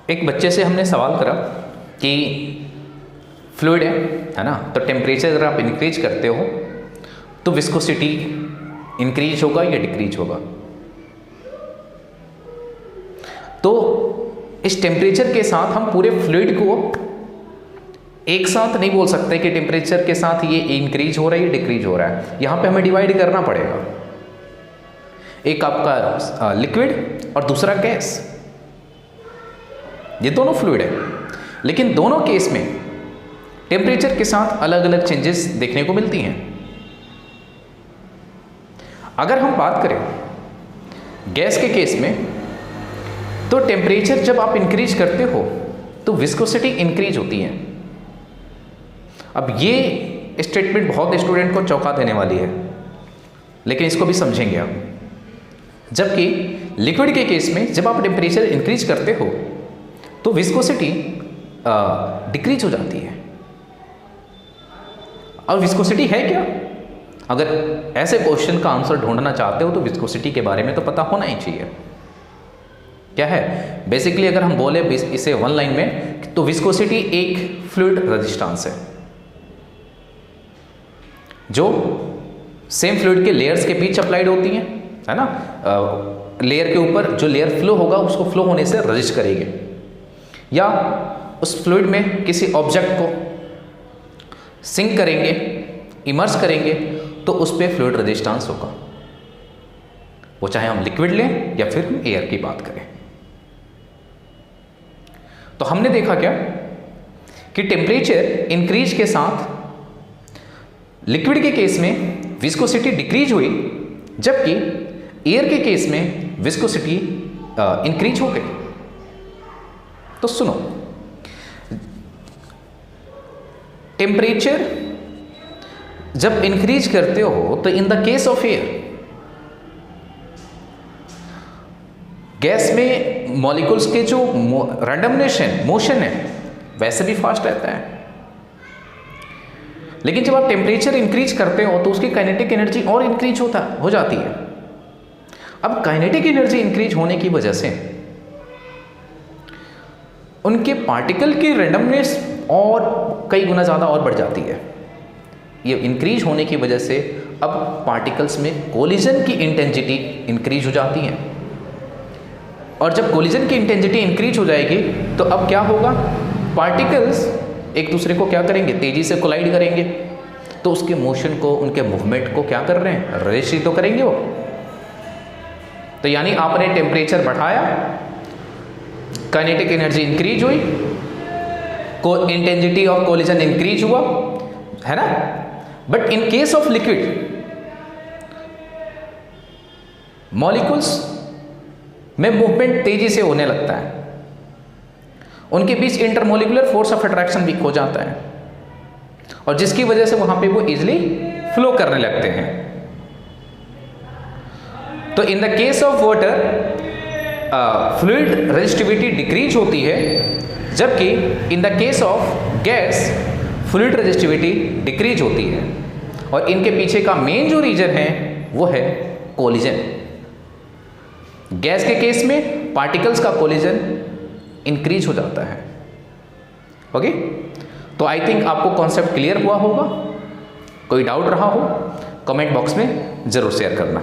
एक बच्चे से हमने सवाल करा कि फ्लूइड है ना, तो टेम्परेचर अगर आप इंक्रीज करते हो तो विस्कोसिटी इंक्रीज होगा या डिक्रीज होगा। तो इस टेम्परेचर के साथ हम पूरे फ्लूइड को एक साथ नहीं बोल सकते कि टेम्परेचर के साथ ये इंक्रीज हो रहा है या डिक्रीज हो रहा है। यहां पे हमें डिवाइड करना पड़ेगा, एक आपका लिक्विड और दूसरा गैस। ये दोनों फ्लूइड है, लेकिन दोनों केस में टेम्परेचर के साथ अलग अलग चेंजेस देखने को मिलती हैं। अगर हम बात करें गैस के केस में, तो टेम्परेचर जब आप इंक्रीज करते हो तो विस्कोसिटी इंक्रीज होती है। अब ये स्टेटमेंट बहुत स्टूडेंट को चौंका देने वाली है, लेकिन इसको भी समझेंगे आप। जबकि लिक्विड के केस में जब आप टेम्परेचर इंक्रीज करते हो तो विस्कोसिटी डिक्रीज हो जाती है। और विस्कोसिटी है क्या? अगर ऐसे क्वेश्चन का आंसर ढूंढना चाहते हो तो विस्कोसिटी के बारे में तो पता होना ही चाहिए। क्या है बेसिकली, अगर हम बोले इसे वन लाइन में, तो विस्कोसिटी एक फ्लूइड रेजिस्टेंस है जो सेम फ्लूइड के लेयर्स के बीच अप्लाइड होती हैं, है ना। लेयर के ऊपर जो लेयर फ्लो होगा उसको फ्लो होने से रजिस्ट करेगी, या उस फ्लूइड में किसी ऑब्जेक्ट को सिंक करेंगे, इमर्स करेंगे, तो उस पर फ्लूइड रेजिस्टेंस होगा, वो चाहे हम लिक्विड लें या फिर हम एयर की बात करें। तो हमने देखा क्या कि टेम्परेचर इंक्रीज के साथ लिक्विड के केस में विस्कोसिटी डिक्रीज हुई, जबकि एयर के केस में विस्कोसिटी इंक्रीज हो गई। तो सुनो, टेम्परेचर जब इंक्रीज करते हो तो in the case of air, gas में मॉलिक्यूल्स के जो रैंडमनेशन मोशन है वैसे भी फास्ट रहता है, लेकिन जब आप टेम्परेचर इंक्रीज करते हो तो उसकी काइनेटिक एनर्जी और इंक्रीज हो जाती है। अब काइनेटिक एनर्जी इंक्रीज होने की वजह से उनके पार्टिकल की रैंडमनेस और कई गुना ज़्यादा और बढ़ जाती है। ये इंक्रीज होने की वजह से अब पार्टिकल्स में कोलिजन की इंटेंसिटी इंक्रीज हो जाती है, और जब कोलिजन की इंटेंसिटी इंक्रीज हो जाएगी तो अब क्या होगा, पार्टिकल्स एक दूसरे को क्या करेंगे, तेजी से कोलाइड करेंगे, तो उसके मोशन को, उनके मूवमेंट को क्या कर रहे हैं, रजिस्टर तो करेंगे वो। तो यानी आपने टेम्परेचर बढ़ाया, काइनेटिक एनर्जी इंक्रीज हुई, इंटेंसिटी ऑफ कोलिजन इंक्रीज हुआ, है ना। But in case of liquid, molecules में मूवमेंट तेजी से होने लगता है, उनके बीच इंटरमोलिकुलर फोर्स ऑफ अट्रैक्शन भी खो जाता है, और जिसकी वजह से वहां पे वो इजिली फ्लो करने लगते हैं। तो in the case of water fluid resistivity decrease होती है, जबकि in the case of gas fluid resistivity decrease होती है। और इनके पीछे का मेन जो रीजन है वो है कोलिजन। गैस के केस में पार्टिकल्स का कोलिजन इंक्रीज हो जाता है। ओके, तो आई थिंक आपको कॉन्सेप्ट क्लियर हुआ होगा। कोई डाउट रहा हो कमेंट बॉक्स में जरूर शेयर करना।